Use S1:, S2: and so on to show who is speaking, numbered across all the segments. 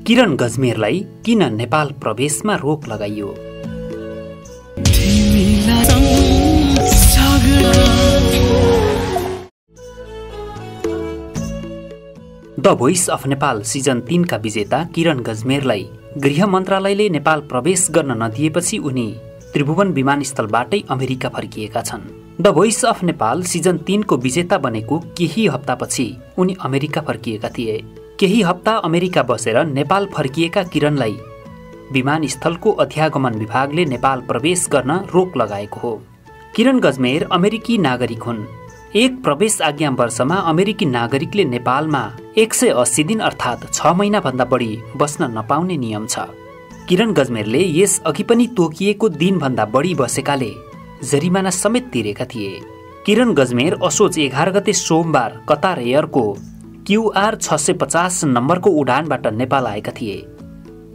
S1: किरण गजमेरलाई किन नेपाल प्रवेशमा रोक लगाइयो? The voice of Nepal season 3 का विजेता किरण गजमेरलाई गृह मन्त्रालयले नेपाल प्रवेश गर्न नदिएपछि उनी त्रिभुवन विमानस्थलबाटै अमेरिका फर्किएका छन्। The voice of Nepal season 3 को विजेता बनेको केही हप्तापछि उनी अमेरिका फर्किएका थिए। केही हप्ता अमेरिका बसेर नेपाल फर्किएका किरणलाई विमानस्थलको अध्यागमन विभागले नेपाल प्रवेश गर्न रोक लगाएको हो। किरण गजमेर अमेरिकी नागरिक हुन्। एक प्रवेश आज्ञा वर्षमा अमेरिकी नागरिकले नेपालमा 180 दिन अर्थात् 6 महिना भन्दा बढी बस्न नपाउने नियम छ। किरण गजमेरले यस अघि पनि तोकिएको दिनभन्दा बढी बसेकाले जरिमाना समेत तिरेका थिए। किरण गजमेर असोज 11 गते सोमबार कतार एयरको QR 650 नम्बरको उडानबाट नेपाल आएका थिए।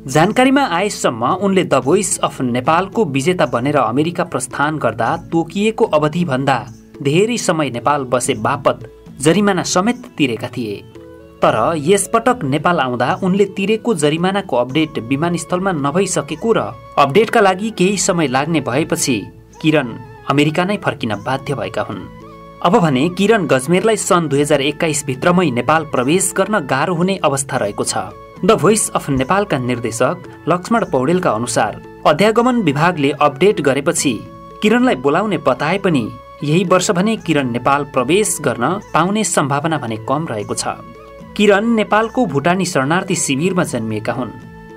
S1: जानकारीमा आएसम्म उनले द भोइस अफ नेपालको विजेता बनेर अमेरिका प्रस्थान गर्दा तोकिएको अवधिभन्दा धेरै समय नेपाल बसे बापत जरिमाना समेत तिरेका थिए। तर यसपटक नेपाल आउँदा उनले तिरेको जरिमानाको अपडेट विमानस्थलमा नभइसकेको र अपडेटका लागि केही समय लाग्ने भएपछि किरण अमेरिका नै फर्किन बाध्य भएका हुन्। अब भने किरण गजमेरलाई सन् 2021 भित्रमै नेपाल प्रवेश गर्न गाह्रो हुने अवस्था रहेको छ। द भोइस अफ नेपालका निर्देशक लक्ष्मण पौडेलका अनुसार अध्यागमन विभागले अपडेट गरेपछि किरणलाई बोलाउने बताए पनि यही वर्ष भने किरण नेपाल प्रवेश गर्न पाउने सम्भावना भने कम रहेको छ। किरण नेपालको भुटानी शरणार्थी शिविरमा जन्मिएका हुन्।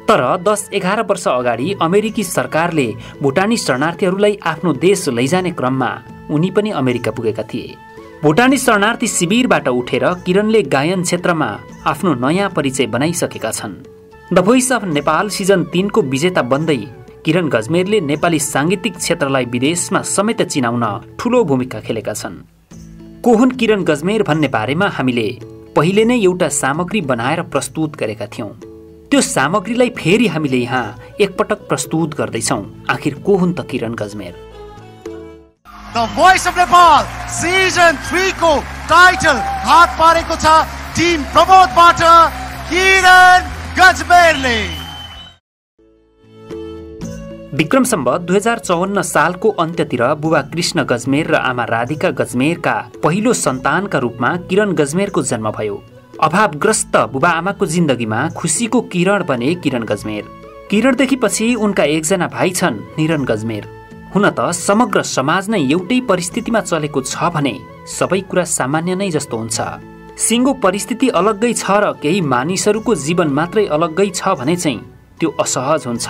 S1: तर 10-11 वर्ष अगाडि अमेरिकी सरकारले भुटानी शरणार्थीहरूलाई आफ्नो देश लैजाने क्रममा उनी पनि अमेरिका पुगेका थिए। भुटानी शरणार्थी शिविरबाट उठेर किरणले गायन क्षेत्रमा आफ्नो नयाँ परिचय बनाइसकेका छन्। The voice of Nepal season 3 को विजेता बन्दै किरण गजमेरले नेपाली सांगीतिक क्षेत्रलाई विदेशमा समेत चिनाउन ठूलो भूमिका खेलेका छन्। को हुन् किरण गजमेर भन्ने बारेमा हामीले पहिले नै एउटा सामग्री बनाएर प्रस्तुत गरेका थियौं। त्यो सामग्रीलाई फेरि हामीले यहाँ एकपटक प्रस्तुत गर्दैछौं। आखिर को हुन् त किरण Gajmer?
S2: The Voice of Nepal Season 3 को टाइटल हात पारेको छ टिम प्रमोदबाट किरण गजमेरले।
S1: विक्रम सम्वत 2054 सालको अन्त्यतिर बुबा कृष्ण गजमेर र आमा राधिका गजमेरका पहिलो सन्तानका रूपमा किरण गजमेरको जन्म भयो। अभावग्रस्त बुबा आमाको जिन्दगीमा खुसीको किरण बने किरण गजमेर। किरणदेखि पछि उनका एकजना भाइ छन् निरन गजमेर। हुन त समग्र समाज नै एउटै परिस्थितिमा चलेको छ भने सबै कुरा सामान्य नै जस्तो हुन्छ। सिङ्गो परिस्थिति अलग्गै छ र केही मानिसहरूको जीवन मात्रै अलग्गै छ भने चाहिँ त्यो असहज हुन्छ।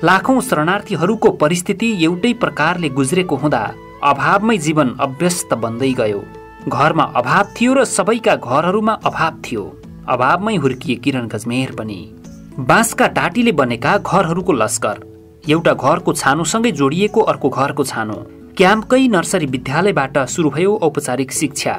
S1: लाखौं शरणार्थीहरूको परिस्थिति एउटै प्रकारले गुज्रेको हुँदा अभावमै जीवन अभ्यस्त बन्दै गयो। घरमा अभाव थियो र सबैका घरहरूमा अभाव थियो। अभावमै हुर्किए किरण गजमेर पनि। बाँसका टाटीले बनेका घरहरूको लस्कर, एउटा घरको छानोसँगै जोडिएको अर्को घरको छानो। क्याम्पकै नर्सरी विद्यालयबाट सुरु भयो औपचारिक शिक्षा।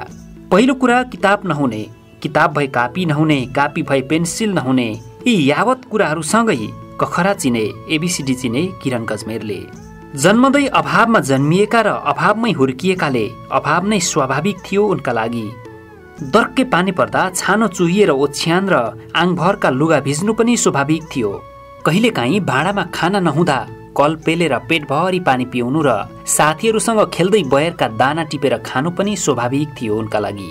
S1: पहिलो कुरा किताब नहुने, किताब भए कापी नहुने, कापी भए पेन्सिल नहुने, यी यावत कुराहरूसँगै कखरा चिने, एबिसिडी चिने किरण गजमेरले। जन्मदै अभावमा जन्मिएका र अभावमै हुर्किएकाले अभाव नै स्वाभाविक थियो उनका लागि। दर्के पानी पर्दा छानो चुहिएर ओछ्यान र आङभरका लुगा भिज्नु पनि स्वाभाविक थियो। कहिलेकाहीँ भाँडामा खाना नहुँदा कल पेलेर पेटभरि पानी पिउनु र साथीहरूसँग खेल्दै बयरका दाना टिपेर खानु पनि स्वाभाविक थियो उनका लागि।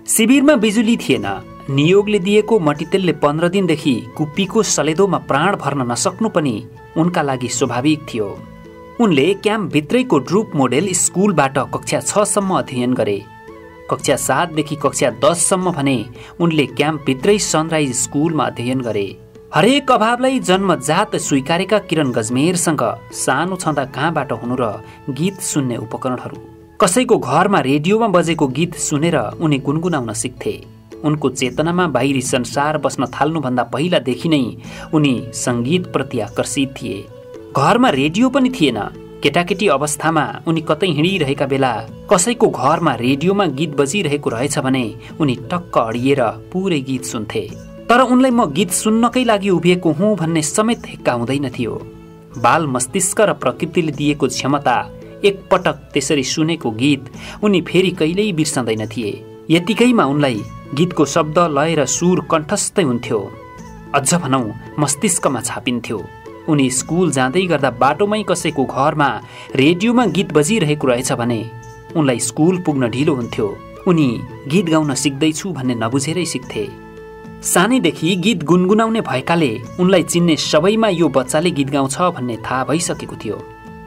S1: शिविरमा बिजुली थिएन। नियोगले दिएको मटितेलले 15 दिनदेखि कुप्पीको सलेदोमा प्राण भर्न नसक्नु पनि उनका लागि स्वाभाविक थियो। उनले क्याम्पभित्रैको ड्रुप मोडेल स्कुलबाट कक्षा 6 सम्म अध्ययन गरे। कक्षा 7 देखि कक्षा 10 सम्म भने उनले क्याम्पभित्रै सनराइज स्कुलमा अध्ययन गरे। हरेक अभावलाई जन्मजात स्वीकारेका किरण गजमेरसँग सानो छँदा कहाँबाट हुनु र गीत सुन्ने उपकरणहरू। कसैको घरमा रेडियोमा बजेको गीत सुनेर उनी गुनगुनाउन सिक्थे। उनको चेतनामा बाहिरी संसार बस्न थाल्नुभन्दा पहिलादेखि नै उनी सङ्गीतप्रति आकर्षित थिए। घरमा रेडियो पनि थिएन। केटाकेटी अवस्थामा उनी कतै हिँडिरहेका बेला कसैको घरमा रेडियोमा गीत बजिरहेको रहेछ भने उनी टक्क अडिएर पुरै गीत सुन्थे। तर उनलाई म गीत सुन्नकै लागि उभिएको हुँ भन्ने समेत हेक्का हुँदैन थियो। बाल मस्तिष्क र प्रकृतिले दिएको क्षमता एकपटक त्यसरी सुनेको गीत उनी फेरि कहिल्यै बिर्सँदैन थिए। यतिकैमा उनलाई गीतको शब्द लय र सुर कण्ठस्थै हुन्थ्यो। अझ भनौँ मस्तिष्कमा छापिन्थ्यो। उनी स्कुल जाँदै गर्दा बाटोमै कसैको घरमा रेडियोमा गीत बजिरहेको रहेछ भने उनलाई स्कुल पुग्न ढिलो हुन्थ्यो। उनी गीत गाउन सिक्दैछु भन्ने नबुझेरै सिक्थे। सानैदेखि गीत गुनगुनाउने भएकाले उनलाई चिन्ने सबैमा यो बच्चाले गीत गाउँछ भन्ने थाहा भइसकेको थियो।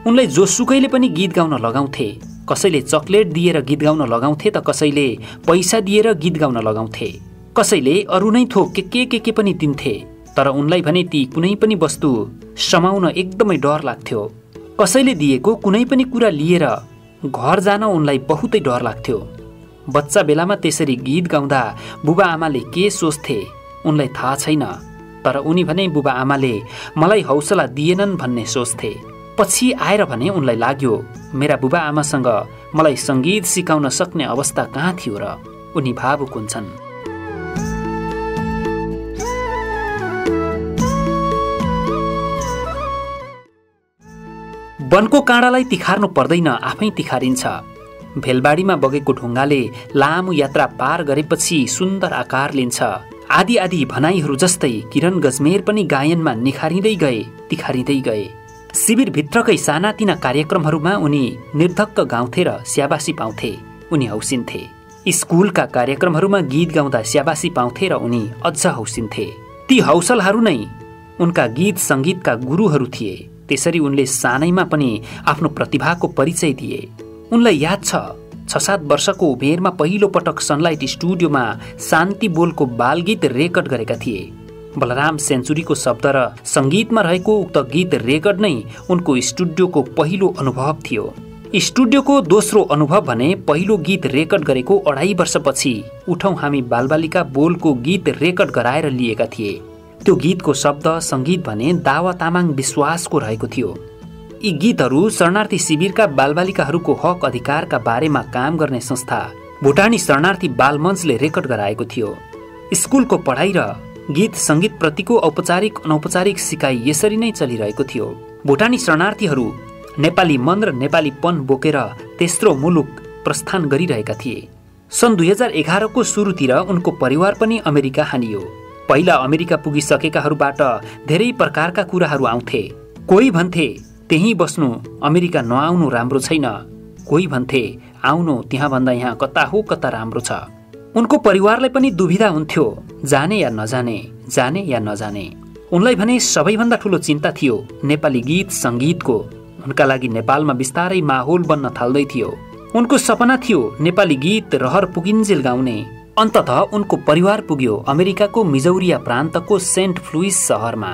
S1: उनलाई जोसुकैले पनि गीत गाउन लगाउँथे। कसैले चकलेट दिएर गीत गाउन लगाउँथे त कसैले पैसा दिएर गीत गाउन लगाउँथे। कसैले अरू नै थोक के पनि दिन्थे। तर उनलाई भने ती कुनै पनि वस्तु समाउन एकदमै डर लाग्थ्यो। कसैले दिएको कुनै पनि कुरा लिएर घर जान उनलाई बहुतै डर लाग्थ्यो। बच्चा बेलामा त्यसरी गीत गाउँदा बुबा आमाले के सोच्थे उनलाई थाहा छैन। तर उनी भने बुबा आमाले मलाई हौसला दिएनन् भन्ने सोच्थे। पछि आएर भने उनलाई लाग्यो मेरा बुबा आमासँग मलाई सङ्गीत सिकाउन सक्ने अवस्था कहाँ थियो र। उनी भावुक हुन्छन्। वनको काँडालाई तिखार्नु पर्दैन, आफै तिखारिन्छ। भेलबाडीमा बगेको ढुङ्गाले लामो यात्रा पार गरेपछि सुन्दर आकार लिन्छ। आदि आदि भनाइहरू जस्तै किरण गजमेर पनि गायनमा निखारिँदै गए, तिखारिँदै गए। शिविरभित्रकै सानातिना कार्यक्रमहरूमा उनी निर्धक्क गाउँथे र स्याबासी पाउँथे। उनी हौसिन्थे। स्कुलका कार्यक्रमहरूमा गीत गाउँदा स्याबासी पाउँथे र उनी अझ हौसिन्थे। ती हौसलाहरू नै उनका गीत सङ्गीतका गुरुहरू थिए। त्यसरी उनले सानैमा पनि आफ्नो प्रतिभाको परिचय दिए। उनलाई याद छ 6-7 वर्षको उमेरमा पहिलो पटक सनलाइट स्टुडियोमा शान्ति बोलको बालगीत रेकर्ड गरेका थिए। बलराम सेन्चुरीको शब्द र सङ्गीतमा रहेको उक्त गीत रेकर्ड नै उनको स्टुडियोको पहिलो अनुभव थियो। स्टुडियोको दोस्रो अनुभव भने पहिलो गीत रेकर्ड गरेको 2.5 वर्षपछि उठौँ हामी बालबालिका बोलको गीत रेकर्ड गराएर लिएका थिए। त्यो गीतको शब्द सङ्गीत भने दावा तामाङ विश्वासको रहेको थियो। यी गीतहरू शरणार्थी शिविरका बालबालिकाहरूको हक अधिकारका बारेमा काम गर्ने संस्था भुटानी शरणार्थी बालमञ्चले रेकर्ड गराएको थियो। स्कुलको पढाइ र गीत सङ्गीत प्रतिको औपचारिक अनौपचारिक सिकाइ यसरी नै चलिरहेको थियो। भुटानी शरणार्थीहरू नेपाली मन र नेपालीपन बोकेर तेस्रो मुलुक प्रस्थान गरिरहेका थिए। सन् 2011 को सुरुतिर उनको परिवार पनि अमेरिका हानियो। पहिला अमेरिका पुगिसकेकाहरूबाट धेरै प्रकारका कुराहरू आउँथे। कोही भन्थे त्यहीँ बस्नु, अमेरिका नआउनु राम्रो छैन। कोही भन्थे आउनु, त्यहाँ भन्दा यहाँ कता हो कता राम्रो छ। उनको परिवारलाई पनि दुविधा हुन्थ्यो, जाने या नजाने, जाने या नजाने। उनलाई भने सबैभन्दा ठुलो चिन्ता थियो नेपाली गीत सङ्गीतको। उनका लागि नेपालमा बिस्तारै माहौल बन्न थाल्दै थियो। उनको सपना थियो नेपाली गीत रहर पुगिन्जेल गाउने। अन्ततः उनको परिवार पुग्यो अमेरिकाको मिजौरिया प्रान्तको सेन्ट फ्लुइस सहरमा।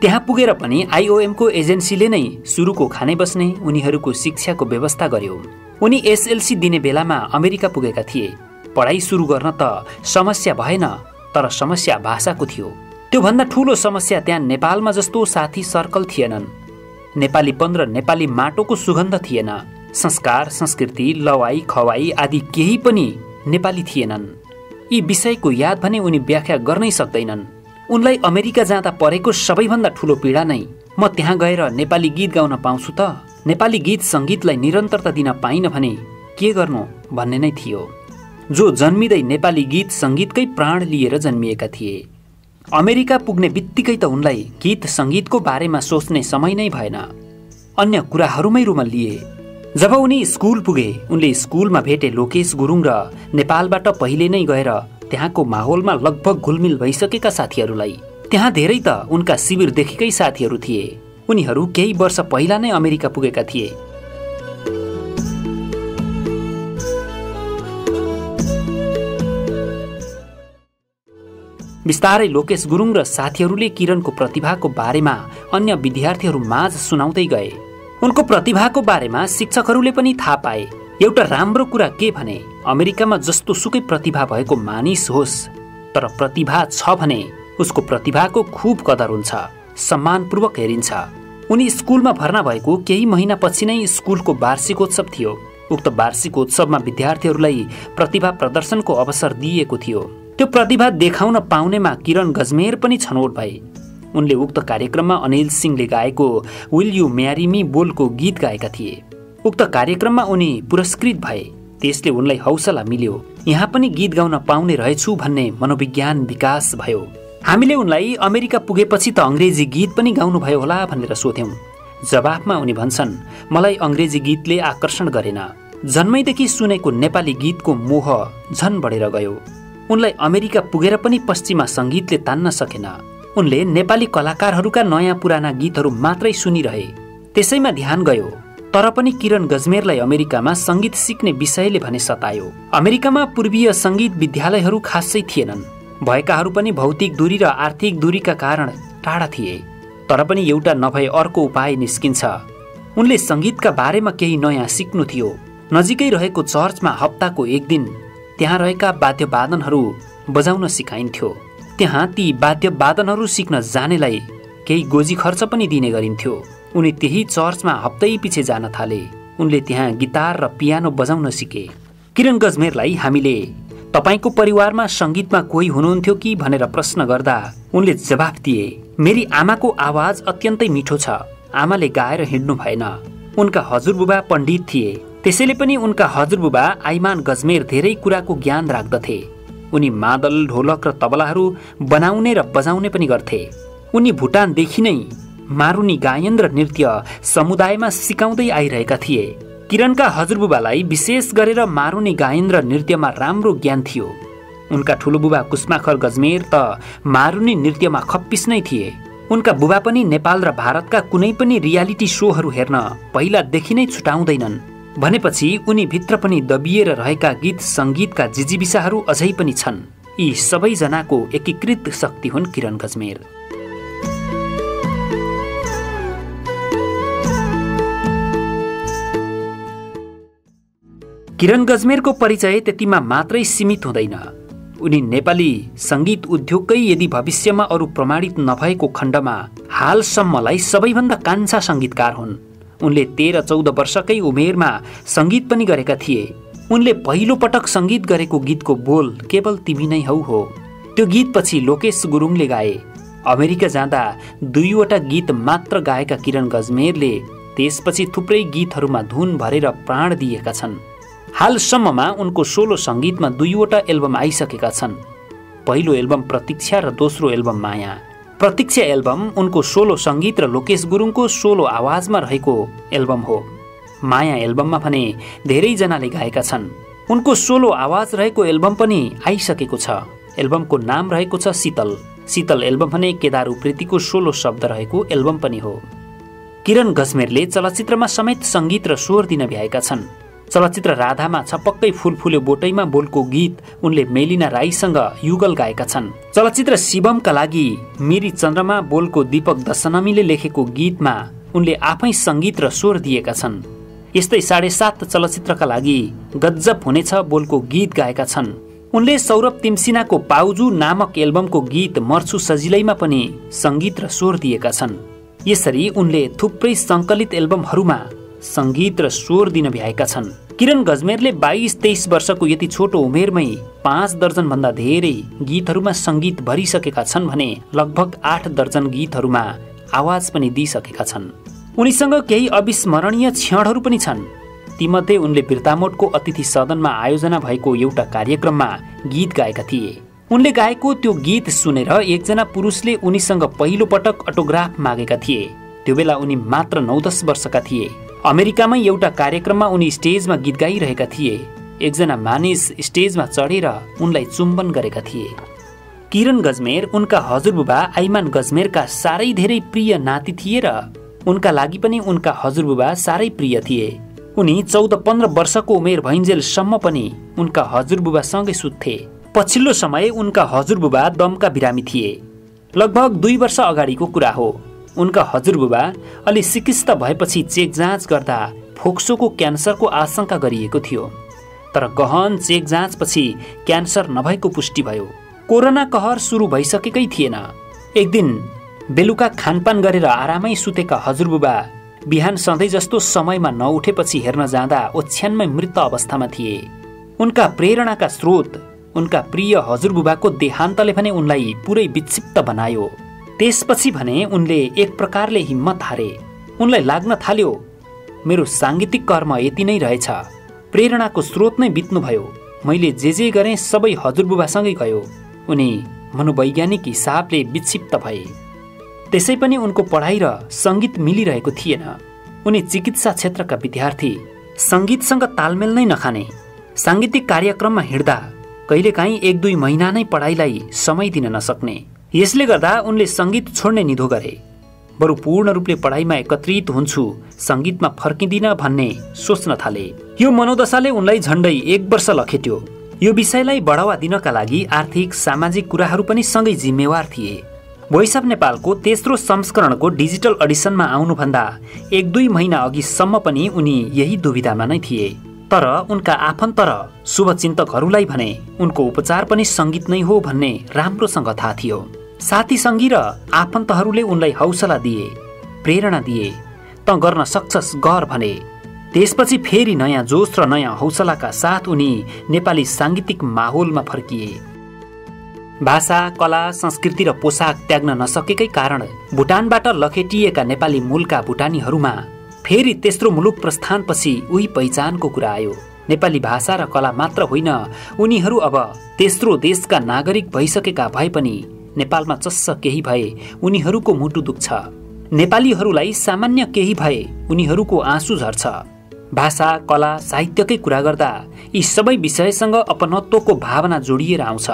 S1: त्यहाँ पुगेर पनि IOM को एजेन्सीले नै सुरुको खाने बस्ने उनीहरूको शिक्षाको व्यवस्था गर्यो। उनी SLC दिने बेलामा अमेरिका पुगेका थिए। पढाइ सुरु गर्न त समस्या भएन, तर समस्या भाषाको थियो। त्योभन्दा ठुलो समस्या त्यहाँ नेपालमा जस्तो साथी सर्कल थिएनन्। नेपालीपन र नेपाली माटोको सुगन्ध थिएन। संस्कार, संस्कृति, लवाई खवाई आदि केही पनि नेपाली थिएनन्। यी विषयको याद भने उनी व्याख्या गर्नै सक्दैनन्। उनलाई अमेरिका जाँदा परेको सबैभन्दा ठुलो पीडा नै म त्यहाँ गएर नेपाली गीत गाउन पाउँछु त, नेपाली गीत सङ्गीतलाई निरन्तरता दिन पाइन भने के गर्नु भन्ने नै थियो। जो जन्मिँदै नेपाली गीत सङ्गीतकै प्राण लिएर जन्मिएका थिए। अमेरिका पुग्ने बित्तिकै त उनलाई गीत सङ्गीतको बारेमा सोच्ने समय नै भएन। अन्य कुराहरूमै रुमल लिए। जब उनी स्कुल पुगे उनले स्कुलमा भेटे लोकेश गुरुङ र नेपालबाट पहिले नै गएर त्यहाँको माहौलमा लगभग घुलमिल भइसकेका साथीहरूलाई। त्यहाँ धेरै त उनका शिविरदेखिकै साथीहरू थिए। उनीहरू केही वर्ष पहिला नै अमेरिका पुगेका थिए। बिस्तारै लोकेश गुरुङ र साथीहरूले किरणको प्रतिभाको बारेमा अन्य विद्यार्थीहरू माझ सुनाउँदै गए। उनको प्रतिभाको बारेमा शिक्षकहरूले पनि थाहा पाए। एउटा राम्रो कुरा के भने अमेरिकामा जस्तो सुकै प्रतिभा भएको मानिस होस्, तर प्रतिभा छ भने उसको प्रतिभाको खूब कदर हुन्छ, सम्मानपूर्वक हेरिन्छ। उनी स्कुलमा भर्ना भएको केही महिनापछि नै स्कुलको वार्षिकोत्सव थियो। उक्त वार्षिकोत्सवमा विद्यार्थीहरूलाई प्रतिभा प्रदर्शनको अवसर दिएको थियो। त्यो प्रतिभा देखाउन पाउनेमा किरण गजमेर पनि छनौट भए। उनले उक्त कार्यक्रममा अनिल सिंहले गाएको विल यू म्यारी मी बोलको गीत गाएका थिए। उक्त कार्यक्रममा उनी पुरस्कृत भए। त्यसले उनलाई हौसला मिल्यो, यहाँ पनि गीत गाउन पाउने रहेछु भन्ने मनोविज्ञान विकास भयो। हामीले उनलाई अमेरिका पुगेपछि त अङ्ग्रेजी गीत पनि गाउनुभयो होला भनेर सोध्यौं। जवाफमा उनी भन्छन्, मलाई अङ्ग्रेजी गीतले आकर्षण गरेन, जन्मैदेखि सुनेको नेपाली गीतको मोह झन बढेर गयो। उनलाई अमेरिका पुगेर पनि पश्चिमा सङ्गीतले तान्न सकेन। उनले नेपाली कलाकारहरूका नयाँ पुराना गीतहरू मात्रै सुनिरहे, त्यसैमा ध्यान गयो। तर पनि किरण गजमेरलाई अमेरिकामा सङ्गीत सिक्ने विषयले भने सतायो। अमेरिकामा पूर्वीय सङ्गीत विद्यालयहरू खासै थिएनन्, भएकाहरू पनि भौतिक दूरी र आर्थिक दूरीका कारण टाढा थिए। तर पनि एउटा नभए अर्को उपाय निस्किन्छ। उनले सङ्गीतका बारेमा केही नयाँ सिक्नु थियो। नजिकै रहेको चर्चमा हप्ताको एक दिन त्यहाँ रहेका वाद्यवादनहरू बजाउन सिकाइन्थ्यो। त्यहाँ ती वाद्यवादनहरू सिक्न जानेलाई केही गोजी खर्च पनि दिने गरिन्थ्यो। उनी त्यही चर्चमा हप्तै पछि जान थाले। उनले त्यहाँ गिटार र पियानो बजाउन सिके। किरण गजमेरलाई हामीले तपाईको परिवारमा सङ्गीतमा कोही हुनुहुन्थ्यो कि भनेर प्रश्न गर्दा उनले जवाफ दिए, मेरी आमाको आवाज अत्यन्तै मिठो छ। आमाले गाएर हिँड्नु भएन। उनका हजुरबुबा पण्डित थिए, त्यसैले पनि उनका हजुरबुबा आइमान गजमेर धेरै कुराको ज्ञान राख्दथे। उनी मादल, ढोलक र तबलाहरू बनाउने र बजाउने पनि गर्थे। उनी भुटानदेखि नै मारुनी गायन र नृत्य समुदायमा सिकाउँदै आइरहेका थिए। किरणका हजुरबुबालाई विशेष गरेर मारुनी गायन र नृत्यमा राम्रो ज्ञान थियो। उनका ठुलो बुबा कुसमाखर गजमेर त मारुनी नृत्यमा खप्पिस नै थिए। उनका बुबा पनि नेपाल र भारतका कुनै पनि रियालिटी शोहरू हेर्न पहिलादेखि नै छुटाउँदैनन्। भनेपछि उनी भित्र पनि दबिएर रहेका गीत सङ्गीतका जिजीविसाहरू अझै पनि छन्। यी सबैजनाको एकीकृत शक्ति हुन् किरण गजमेर। किरण गजमेरको परिचय त्यतिमा मात्रै सीमित हुँदैन। उनी नेपाली सङ्गीत उद्योगकै यदि भविष्यमा अरू प्रमाणित नभएको खण्डमा हालसम्मलाई सबैभन्दा कान्छा सङ्गीतकार हुन्। उनले 13-14 वर्षकै उमेरमा सङ्गीत पनि गरेका थिए। उनले पहिलो पटक सङ्गीत गरेको गीतको बोल केवल तिमी नै हौ हो। त्यो गीतपछि लोकेश गुरुङले गाए। अमेरिका जाँदा 2वटा गीत मात्र गाएका किरण गजमेरले त्यसपछि थुप्रै गीतहरूमा धुन भरेर प्राण दिएका छन्। हालसम्ममा उनको सोलो सङ्गीतमा 2वटा एल्बम आइसकेका छन्। पहिलो एल्बम प्रतीक्षा र दोस्रो एल्बम माया। प्रतीक्षा एल्बम उनको सोलो सङ्गीत र लोकेश गुरुङको सोलो आवाजमा रहेको एल्बम हो। माया एल्बममा भने धेरैजनाले गाएका छन्। उनको सोलो आवाज रहेको एल्बम पनि आइसकेको छ। एल्बमको नाम रहेको छ शीतल। शीतल एल्बम भने केदार उप्रेतीको सोलो शब्द रहेको एल्बम पनि हो। किरण गजमेरले चलचित्रमा समेत सङ्गीत र स्वर दिन भ्याएका छन्। चलचित्र राधामा छपक्कै फूल फुल्यो बोटैमा बोलको गीत उनले मेलिना राईसँग युगल गाएका छन्। चलचित्र शिवमका लागि मिरी चन्द्रमा बोलको दीपक दशनमीले लेखेको गीतमा उनले आफै सङ्गीत र स्वर दिएका छन्। यस्तै 7.5 चलचित्रका लागि गज्जब हुनेछ बोलको गीत गाएका छन्। उनले सौरभ तिमसिनाको पाउजु नामक एल्बमको गीत मर्छु सजिलैमा पनि सङ्गीत र स्वर दिएका छन्। यसरी उनले थुप्रै सङ्कलित एल्बमहरूमा सङ्गीत र स्वर दिन भ्याएका छन्। किरण गजमेरले 22-23 वर्षको यति छोटो उमेरमै 5 दर्जनभन्दा धेरै गीतहरूमा सङ्गीत भरिसकेका छन् भने लगभग 8 दर्जन गीतहरूमा आवाज पनि दिइसकेका छन्। उनीसँग केही अविस्मरणीय क्षणहरू पनि छन्। तीमध्ये उनले बिर्तामोडको अतिथि सदनमा आयोजना भएको एउटा कार्यक्रममा गीत गाएका थिए। उनले गाएको त्यो गीत सुनेर एकजना पुरुषले उनीसँग पहिलो पटक अटोग्राफ मागेका थिए। त्यो बेला उनी मात्र 9-10 वर्षका थिए। अमेरिकामै एउटा कार्यक्रममा उनी स्टेजमा गीत गाइरहेका थिए। एकजना मानिस स्टेजमा चढेर उनलाई चुम्बन गरेका थिए। किरण गजमेर उनका हजुरबुबा आइमान गजमेरका साह्रै धेरै प्रिय नाति थिए र उनका लागि पनि उनका हजुरबुबा साह्रै प्रिय थिए। उनी 14-15 वर्षको उमेर भइन्जेलसम्म पनि उनका हजुरबुबासँगै सुत्थे। पछिल्लो समय उनका हजुरबुबा दमका बिरामी थिए। लगभग 2 वर्ष अगाडिको कुरा हो। उनका हजुरबुबा अलि सिकिस्त भएपछि चेक जाँच गर्दा फोक्सोको क्यान्सरको आशंका गरिएको थियो। तर गहन चेक जाँचपछि क्यान्सर नभएको पुष्टि भयो। कोरोना कहर सुरु भइसकेकै थिएन। एक दिन बेलुका खानपान गरेर आरामै सुतेका हजुरबुबा बिहान सधैँ जस्तो समयमा नउठेपछि हेर्न जाँदा ओछ्यानमै मृत अवस्थामा थिए। उनका प्रेरणाका स्रोत उनका प्रिय हजुरबुबाको देहान्तले भने उनलाई पुरै विक्षिप्त बनायो। त्यसपछि भने उनले एक प्रकारले हिम्मत हारे। उनलाई लाग्न थाल्यो मेरो साङ्गीतिक कर्म यति नै रहेछ। प्रेरणाको स्रोत नै बित्नुभयो। मैले जे गरेँ सबै हजुरबुबासँगै गयो। उनी मनोवैज्ञानिक हिसाबले विक्षिप्त भए। त्यसै पनि उनको पढाइ र सङ्गीत मिलिरहेको थिएन। उनी चिकित्सा क्षेत्रका विद्यार्थी, सङ्गीतसँग तालमेल नै नखाने, साङ्गीतिक कार्यक्रममा हिँड्दा कहिलेकाहीँ 1-2 महिना नै पढाइलाई समय दिन नसक्ने। यसले गर्दा उनले सङ्गीत छोड्ने निधो गरे। बरु पूर्ण रूपले पढाइमा एकत्रित हुन्छु, सङ्गीतमा फर्किँदिन भन्ने सोच्न थाले। यो मनोदशाले उनलाई झन्डै 1 वर्ष लखेट्यो। यो विषयलाई बढावा दिनका लागि आर्थिक सामाजिक कुराहरू पनि सँगै जिम्मेवार थिए। भोइस अफ नेपालको तेस्रो संस्करणको डिजिटल अडिसनमा आउनुभन्दा 1-2 महिना अघिसम्म पनि उनी यही दुविधामा नै थिए। तर उनका आफन्त र शुभचिन्तकहरूलाई भने उनको उपचार पनि सङ्गीत नै हो भन्ने राम्रोसँग थाहा थियो। साथी सङ्गी र आफन्तहरूले उनलाई हौसला दिए, प्रेरणा दिए। त गर्न सक्छस् गर भने। त्यसपछि फेरि नयाँ जोश र नयाँ हौसलाका साथ उनी नेपाली साङ्गीतिक माहौलमा फर्किए। भाषा, कला, संस्कृति र पोसाक त्याग्न नसकेकै कारण भुटानबाट लखेटिएका नेपाली मूलका भुटानीहरूमा फेरि तेस्रो मुलुक प्रस्थानपछि उही पहिचानको कुरा आयो। नेपाली भाषा र कला मात्र होइन, उनीहरू अब तेस्रो देशका नागरिक भइसकेका भए पनि नेपालमा चस्स केही भए उनीहरूको मुटु दुख्छ। नेपालीहरूलाई सामान्य केही भए उनीहरूको आँसु झर्छ। भाषा, कला, साहित्यकै कुरा गर्दा यी सबै विषयसँग अपनत्वको भावना जोडिएर आउँछ।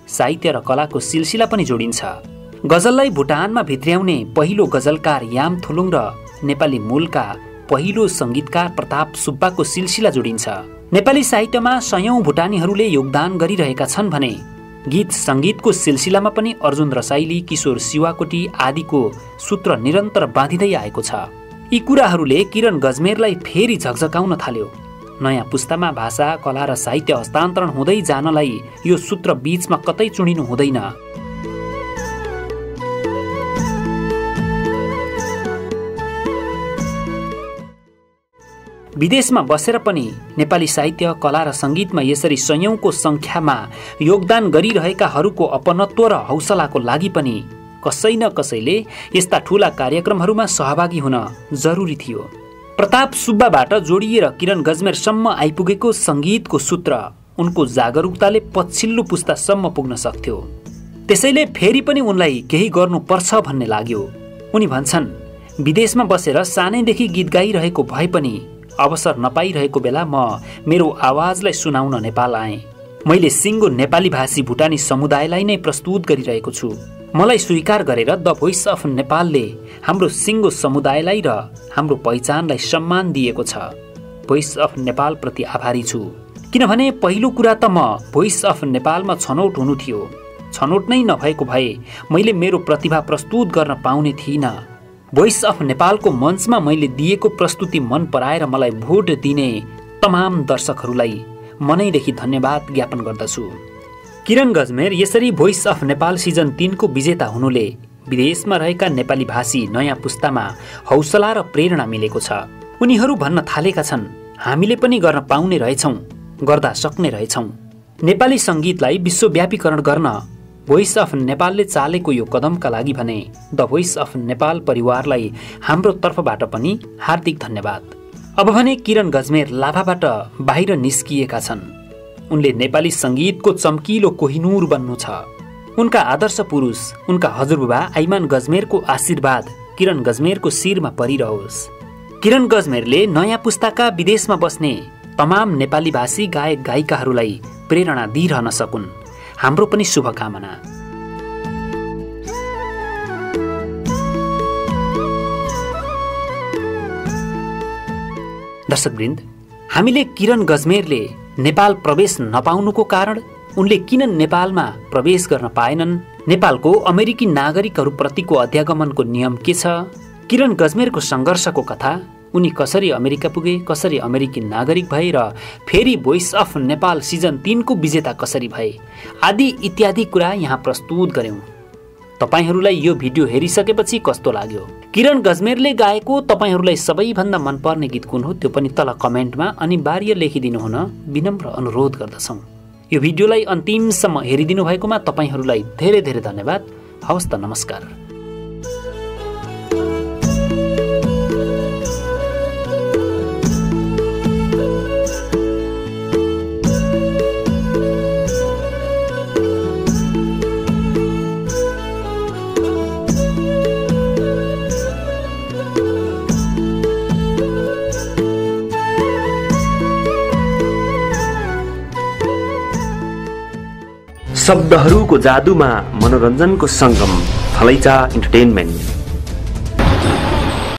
S1: साहित्य र कलाको सिलसिला पनि जोडिन्छ। गजललाई भुटानमा भित्र्याउने पहिलो गजलकार याम थोलुङ र नेपाली मूलका पहिलो सङ्गीतकार प्रताप सुब्बाको सिलसिला जोडिन्छ। नेपाली साहित्यमा सयौं भुटानीहरूले योगदान गरिरहेका छन् भने गीत सङ्गीतको सिलसिलामा पनि अर्जुन रसाइली, किशोर शिवाकोटी आदिको सूत्र निरन्तर बाँधिँदै आएको छ। यी कुराहरूले किरण गजमेरलाई फेरि झकझकाउन थाल्यो। नयाँ पुस्तामा भाषा, कला र साहित्य हस्तान्तरण हुँदै जानलाई यो सूत्र बीचमा कतै चुडिनु हुँदैन। विदेशमा बसेर पनि नेपाली साहित्य, कला र सङ्गीतमा यसरी सयौंको सङ्ख्यामा योगदान गरिरहेकाहरूको अपनत्व र हौसलाको लागि पनि कसै न कसैले यस्ता ठूला कार्यक्रमहरूमा सहभागी हुन जरुरी थियो। प्रताप सुब्बाबाट जोडिएर किरण गजमेरसम्म आइपुगेको सङ्गीतको सूत्र उनको जागरुकताले पछिल्लो पुस्तासम्म पुग्न सक्थ्यो। त्यसैले फेरि पनि उनलाई केही गर्नुपर्छ भन्ने लाग्यो। उनी भन्छन्, विदेशमा बसेर सानैदेखि गीत गाइरहेको भए पनि अवसर नपाइरहेको बेला म मेरो आवाजलाई सुनाउन नेपाल आएँ। मैले सिङ्गो नेपाली भाषी भुटानी समुदायलाई नै प्रस्तुत गरिरहेको छु। मलाई स्वीकार गरेर द भोइस अफ नेपालले हाम्रो सिङ्गो समुदायलाई र हाम्रो पहिचानलाई सम्मान दिएको छ। भोइस अफ नेपाल प्रति आभारी छु। किनभने पहिलो कुरा त म भोइस अफ नेपालमा छनौट हुनु थियो। छनौट नै नभएको भए मैले मेरो प्रतिभा प्रस्तुत गर्न पाउने थिइनँ। भोइस अफ नेपालको मञ्चमा मैले दिएको प्रस्तुति मन पराएर मलाई भोट दिने तमाम दर्शकहरूलाई मनैदेखि धन्यवाद ज्ञापन गर्दछु। किरण गजमेर यसरी भोइस अफ नेपाल सिजन 3 को विजेता हुनुले विदेशमा रहेका नेपाली भाषी नयाँ पुस्तामा हौसला र प्रेरणा मिलेको छ। उनीहरू भन्न थालेका छन्, हामीले पनि गर्न पाउने रहेछौँ, गर्दा सक्ने रहेछौँ। नेपाली सङ्गीतलाई विश्वव्यापीकरण गर्न भोइस अफ नेपालले चालेको यो कदमका लागि भने द भोइस अफ नेपाल परिवारलाई हाम्रो तर्फबाट पनि हार्दिक धन्यवाद। अब भने किरण गजमेर लाभाबाट बाहिर निस्किएका छन्। उनले नेपाली सङ्गीतको चम्किलो कोहिनूर बन्नु छ। उनका आदर्श पुरुष, उनका हजुरबुबा आइमान गजमेरको आशीर्वाद किरण गजमेरको शिरमा परिरहोस्। किरण गजमेरले नयाँ पुस्ताका विदेशमा बस्ने तमाम नेपाली भाषी गायक गायिकाहरूलाई प्रेरणा दिइरहन सकुन्, हाम्रो पनि शुभकामना। दर्शकवृन्द, हामीले किरण गजमेरले नेपाल प्रवेश नपाउनुको कारण, उनले किन नेपालमा प्रवेश गर्न पाएनन्, नेपालको अमेरिकी नागरिकहरूप्रतिको अध्यागमनको नियम के छ, किरण गजमेरको सङ्घर्षको कथा, उनी कसरी अमेरिका पुगे, कसरी अमेरिकी नागरिक भए र फेरि भोइस अफ नेपाल सिजन 3 को विजेता कसरी भए आदि इत्यादि कुरा यहाँ प्रस्तुत गर्यौं। तपाईहरूलाई यो भिडियो हेरिसकेपछि कस्तो लाग्यो? किरण गजमेरले गाएको तपाईहरूलाई सबैभन्दा मनपर्ने गीत कुन हो त्यो पनि तल कमेन्टमा अनिवार्य लेखिदिनु हुन विनम्र अनुरोध गर्दछौँ। यो भिडियोलाई अन्तिमसम्म हेरिदिनु भएकोमा तपाईहरूलाई धेरै धेरै धन्यवाद। हवस् त, नमस्कार।
S3: शब्दहरूको जादुमा मनोरञ्जनको सङ्गम थलैचा इन्टरटेनमेन्ट।